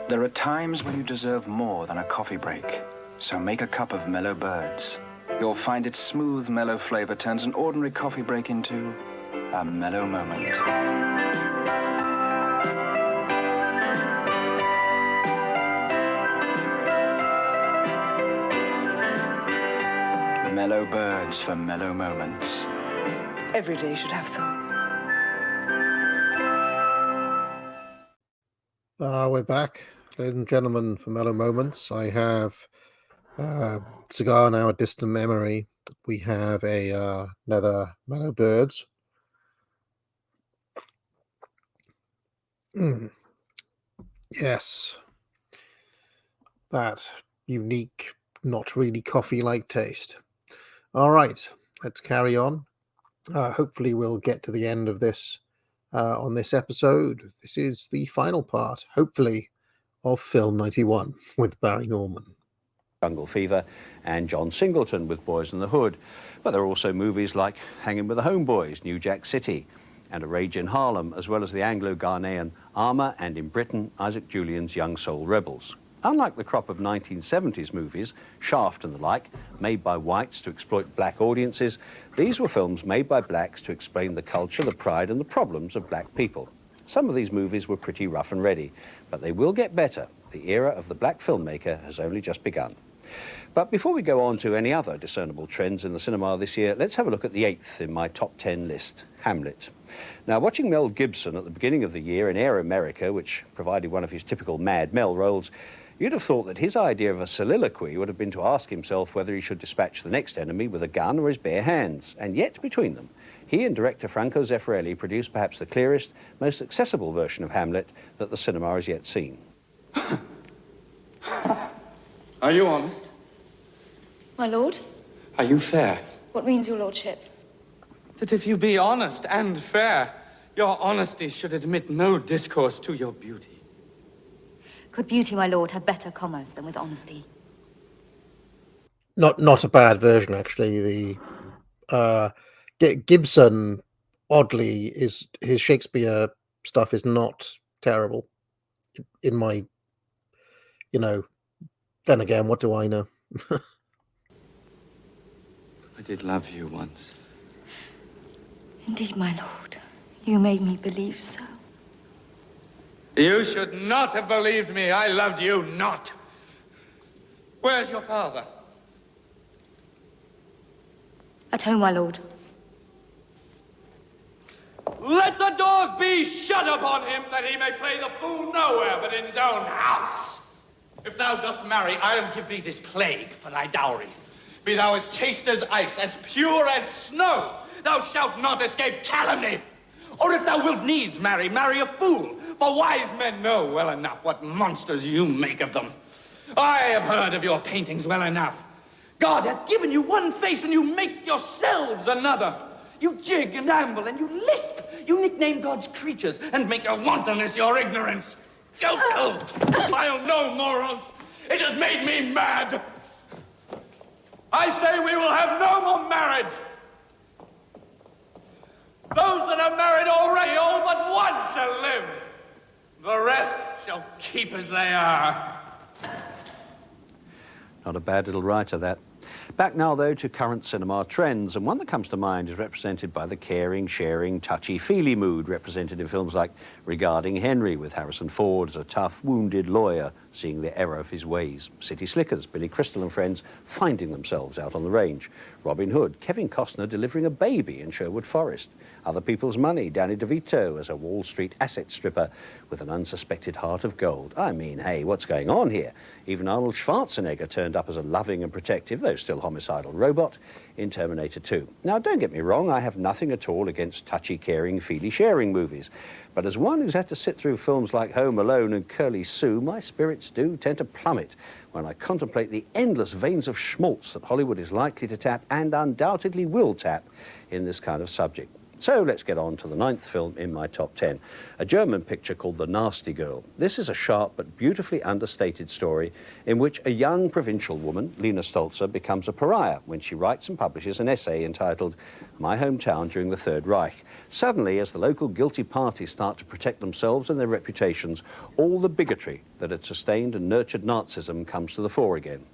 There are times when you deserve more than a coffee break, so make a cup of Mellow Birds. You'll find its smooth, mellow flavor turns an ordinary coffee break into a mellow moment. Mellow Birds for mellow moments. Every day should have some. We're back, ladies and gentlemen, for Mellow Moments. I have Cigar Now, a Distant Memory. We have another Mellow Birds. Yes. That unique, not really coffee-like taste. All right, let's carry on. Hopefully we'll get to the end of this on this episode. This is the final part, hopefully, of Film 91 with Barry Norman. Jungle Fever and John Singleton with Boys in the Hood. But there are also movies like Hanging with the Homeboys, New Jack City, and A Rage in Harlem, as well as the Anglo-Ghanaian Armour, and in Britain, Isaac Julian's Young Soul Rebels. Unlike the crop of 1970s movies, Shaft and the like, made by whites to exploit black audiences, these were films made by blacks to explain the culture, the pride and the problems of black people. Some of these movies were pretty rough and ready, but they will get better. The era of the black filmmaker has only just begun. But before we go on to any other discernible trends in the cinema this year, let's have a look at the 8th in my top 10 list, Hamlet. Now, watching Mel Gibson at the beginning of the year in Air America, which provided one of his typical Mad Mel roles, you'd have thought that his idea of a soliloquy would have been to ask himself whether he should dispatch the next enemy with a gun or his bare hands. And yet, between them, he and director Franco Zeffirelli produced perhaps the clearest, most accessible version of Hamlet that the cinema has yet seen. Are you honest? My lord? Are you fair? What means your lordship? That if you be honest and fair, your honesty should admit no discourse to your beauty. Could beauty, my lord, have better commerce than with honesty? Not a bad version, actually. The Gibson, oddly, is his Shakespeare stuff is not terrible. In my, then again, what do I know? I did love you once. Indeed, my lord. You made me believe so. You should not have believed me. I loved you not. Where's your father? At home, my lord. Let the doors be shut upon him, that he may play the fool nowhere but in his own house. If thou dost marry, I'll give thee this plague for thy dowry. Be thou as chaste as ice, as pure as snow. Thou shalt not escape calumny. Or if thou wilt needs marry a fool. For wise men know well enough what monsters you make of them. I have heard of your paintings well enough. God hath given you one face, and you make yourselves another. You jig and amble, and you lisp. You nickname God's creatures, and make your wantonness your ignorance. Go to! I'll no morons. It has made me mad. I say we will have no more marriage. Those that are married already, all but one shall live. The rest shall keep as they are. Not a bad little writer, that. Back now, though, to current cinema trends, and one that comes to mind is represented by the caring, sharing, touchy-feely mood represented in films like Regarding Henry, with Harrison Ford as a tough, wounded lawyer seeing the error of his ways. City Slickers, Billy Crystal and friends finding themselves out on the range. Robin Hood, Kevin Costner delivering a baby in Sherwood Forest. Other People's Money, Danny DeVito as a Wall Street asset stripper with an unsuspected heart of gold. I mean, hey, what's going on here? Even Arnold Schwarzenegger turned up as a loving and protective, though still homicidal, robot in Terminator 2. Now, don't get me wrong, I have nothing at all against touchy, caring, feely-sharing movies. But as one who's had to sit through films like Home Alone and Curly Sue, my spirits do tend to plummet when I contemplate the endless veins of schmaltz that Hollywood is likely to tap and undoubtedly will tap in this kind of subject. So let's get on to the 9th film in my top 10, a German picture called The Nasty Girl. This is a sharp but beautifully understated story in which a young provincial woman, Lena Stolzer, becomes a pariah when she writes and publishes an essay entitled My Hometown During the Third Reich. Suddenly, as the local guilty parties start to protect themselves and their reputations, all the bigotry that had sustained and nurtured Nazism comes to the fore again.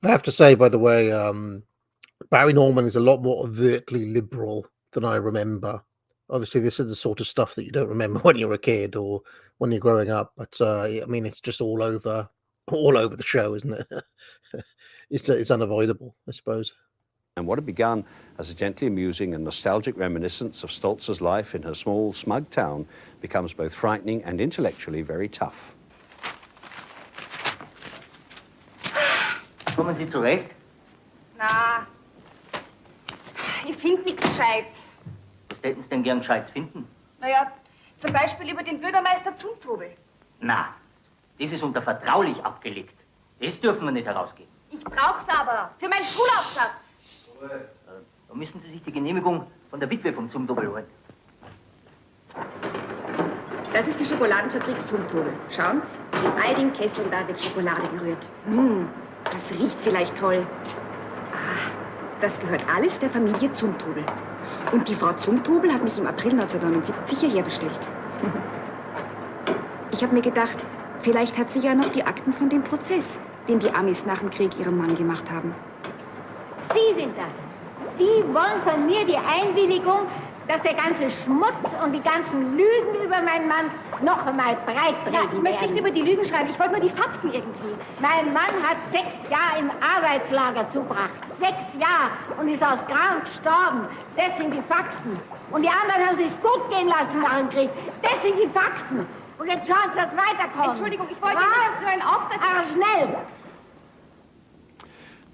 I have to say, by the way, Barry Norman is a lot more overtly liberal than I remember. Obviously, this is the sort of stuff that you don't remember when you're a kid or when you're growing up. But I mean, it's just all over the show, isn't it? It's unavoidable, I suppose. And what had begun as a gently amusing and nostalgic reminiscence of Stolzer's life in her small, smug town becomes both frightening and intellectually very tough. Kommen Sie zurecht? Na, ich finde nichts Gescheites. Was hätten Sie denn gern Gescheites finden? Naja, zum Beispiel über den Bürgermeister Zumtrubel. Na, das ist unter vertraulich abgelegt. Das dürfen wir nicht herausgeben. Ich brauch's aber für meinen Schulaufsatz. Da müssen Sie sich die Genehmigung von der Witwe vom Zumtrubel holen. Das ist die Schokoladenfabrik Zumtrubel. Schauen Sie, in all den Kesseln da wird Schokolade gerührt. Das riecht vielleicht toll. Das gehört alles der Familie Zumtrubel. Und die Frau Zumtrubel hat mich im April 1979 hierher bestellt. Ich habe mir gedacht, vielleicht hat sie ja noch die Akten von dem Prozess, den die Amis nach dem Krieg ihrem Mann gemacht haben. Sie sind das. Sie wollen von mir die Einwilligung, dass der ganze Schmutz und die ganzen Lügen über meinen Mann noch einmal breit treten Ja, ich möchte nicht über die Lügen schreiben, ich wollte nur die Fakten irgendwie. Mein Mann hat 6 Jahre im Arbeitslager zugebracht. 6 Jahre und ist aus Gram gestorben. Das sind die Fakten. Und die anderen haben sich's gut gehen lassen nach dem Krieg. Das sind die Fakten. Und jetzt schauen Sie, dass weiterkommen. Entschuldigung, ich wollte nicht so einen Aufsatz... Aber schnell!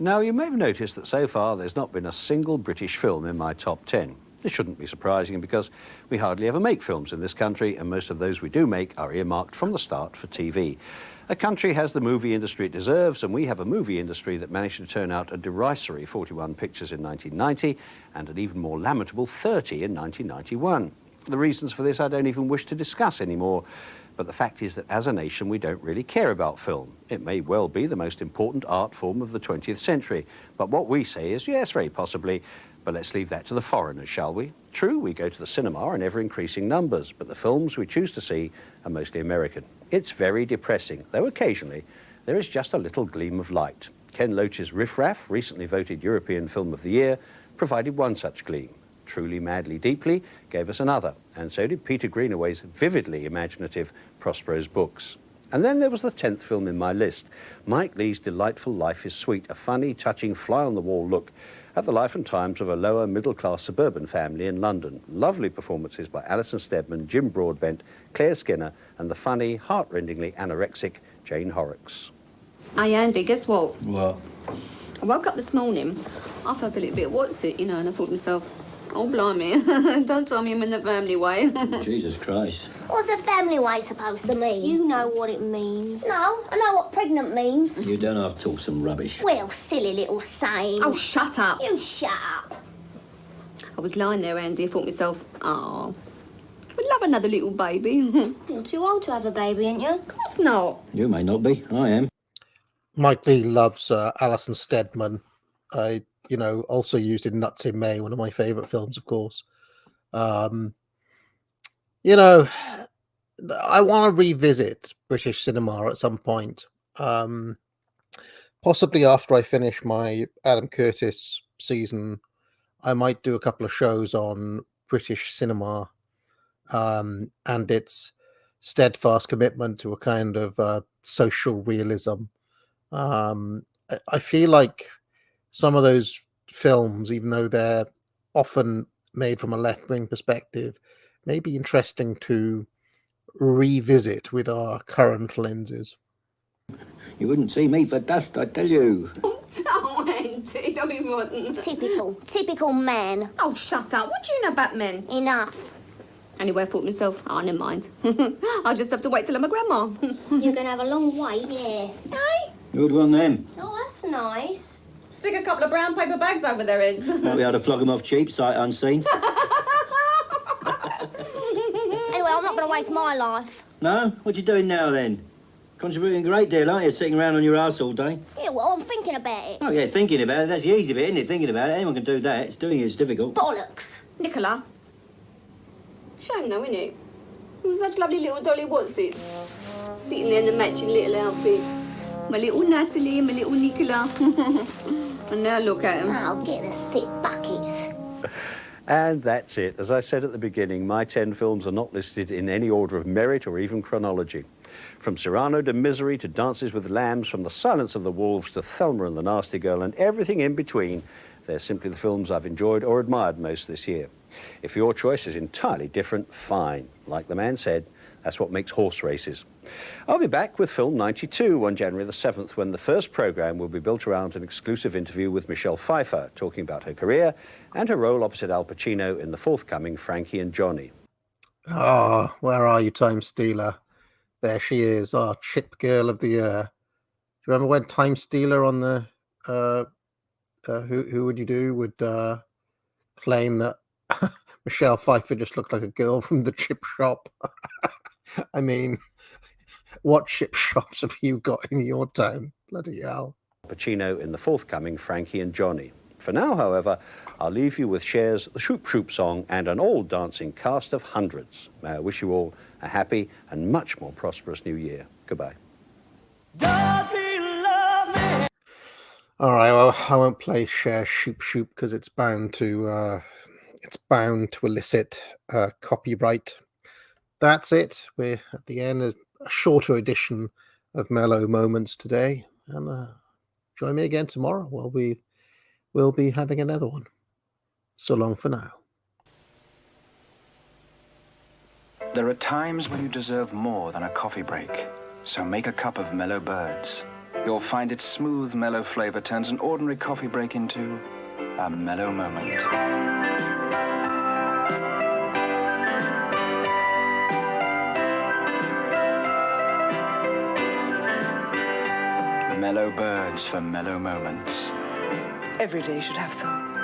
Now, you may have noticed that so far there's not been a single British film in my top 10. This shouldn't be surprising because we hardly ever make films in this country, and most of those we do make are earmarked from the start for TV. A country has the movie industry it deserves, and we have a movie industry that managed to turn out a derisory 41 pictures in 1990 and an even more lamentable 30 in 1991. The reasons for this I don't even wish to discuss anymore, but the fact is that as a nation we don't really care about film. It may well be the most important art form of the 20th century, but what we say is, yes, very possibly, but let's leave that to the foreigners, shall we? True, we go to the cinema in ever-increasing numbers, but the films we choose to see are mostly American. It's very depressing, though occasionally there is just a little gleam of light. Ken Loach's Riff Raff, recently voted European Film of the Year, provided one such gleam. Truly, Madly, Deeply gave us another, and so did Peter Greenaway's vividly imaginative Prospero's Books. And then there was the 10th film in my list, Mike Leigh's delightful Life is Sweet, a funny, touching, fly-on-the-wall look at the life and times of a lower middle-class suburban family in London. Lovely performances by Alison Steadman, Jim Broadbent, Claire Skinner, and the funny, heart-rendingly anorexic Jane Horrocks. Hey Andy, guess what? What? I woke up this morning, I felt a little bit, what's it, and I thought to myself, oh blimey, don't tell me I'm in the family way. Jesus Christ. What's a family way supposed to mean? You know what it means. No, I know what pregnant means. You don't have to talk some rubbish. Well, silly little saying. Oh, shut up. You shut up. I was lying there, Andy, I thought to myself, oh, I'd love another little baby. You're too old to have a baby, ain't you? Of course not. You may not be. I am. Mike Leigh loves Alison Steadman. Also used in Nuts in May, one of my favourite films, of course. I want to revisit British cinema at some point. Possibly after I finish my Adam Curtis season, I might do a couple of shows on British cinema and its steadfast commitment to a kind of social realism. I feel like some of those films, even though they're often made from a left-wing perspective, may be interesting to revisit with our current lenses. You wouldn't see me for dust, I tell you. Oh, Auntie, don't be rotten. Typical man. Oh, shut up. What do you know about men? Enough. Anyway, I thought to myself, oh, never mind. I'll just have to wait till I'm a grandma. You're going to have a long wait. Yeah. Hey? Who'd want them? Oh, that's nice. Stick a couple of brown paper bags over their heads. Might be able to flog them off cheap, sight unseen. waste my life. No? What you doing now, then? Contributing a great deal, aren't you? Sitting around on your arse all day. Yeah, well, I'm thinking about it. Oh, yeah, thinking about it. That's the easy bit, isn't it? Thinking about it. Anyone can do that. It's doing it's difficult. Bollocks. Nicola. Shame though, innit? It was such lovely little Dolly What's-its. Sitting there in the matching little outfits. My little Natalie and my little Nicola. And now look at them. I'll get the sick buckets. And that's it. As I said at the beginning, my 10 films are not listed in any order of merit or even chronology. From Cyrano de Misery to Dances with Lambs, from The Silence of the Wolves to Thelma and the Nasty Girl, and everything in between, they're simply the films I've enjoyed or admired most this year. If your choice is entirely different, fine. Like the man said, that's what makes horse races. I'll be back with film 92 on January the 7th, when the first programme will be built around an exclusive interview with Michelle Pfeiffer, talking about her career and her role opposite Al Pacino in the forthcoming Frankie and Johnny. Ah, where are you, Time Stealer? There she is, our chip girl of the year. Do you remember when Time Stealer on the who would you do would claim that Michelle Pfeiffer just looked like a girl from the chip shop? I mean, what chip shops have you got in your town? Bloody hell. Pacino in the forthcoming Frankie and Johnny. For now, however, I'll leave you with Cher's The Shoop Shoop song and an old dancing cast of hundreds. May I wish you all a happy and much more prosperous new year. Goodbye. Does he love me? All right, well, I won't play Cher Shoop Shoop because it's bound to elicit copyright. That's it. We're at the end of a shorter edition of Mellow Moments today, and join me again tomorrow. We'll be having another one. So long for now. There are times when you deserve more than a coffee break, so make a cup of Mellow Birds. You'll find its smooth, mellow flavor turns an ordinary coffee break into a mellow moment. Mellow Birds for mellow moments. Every day should have some.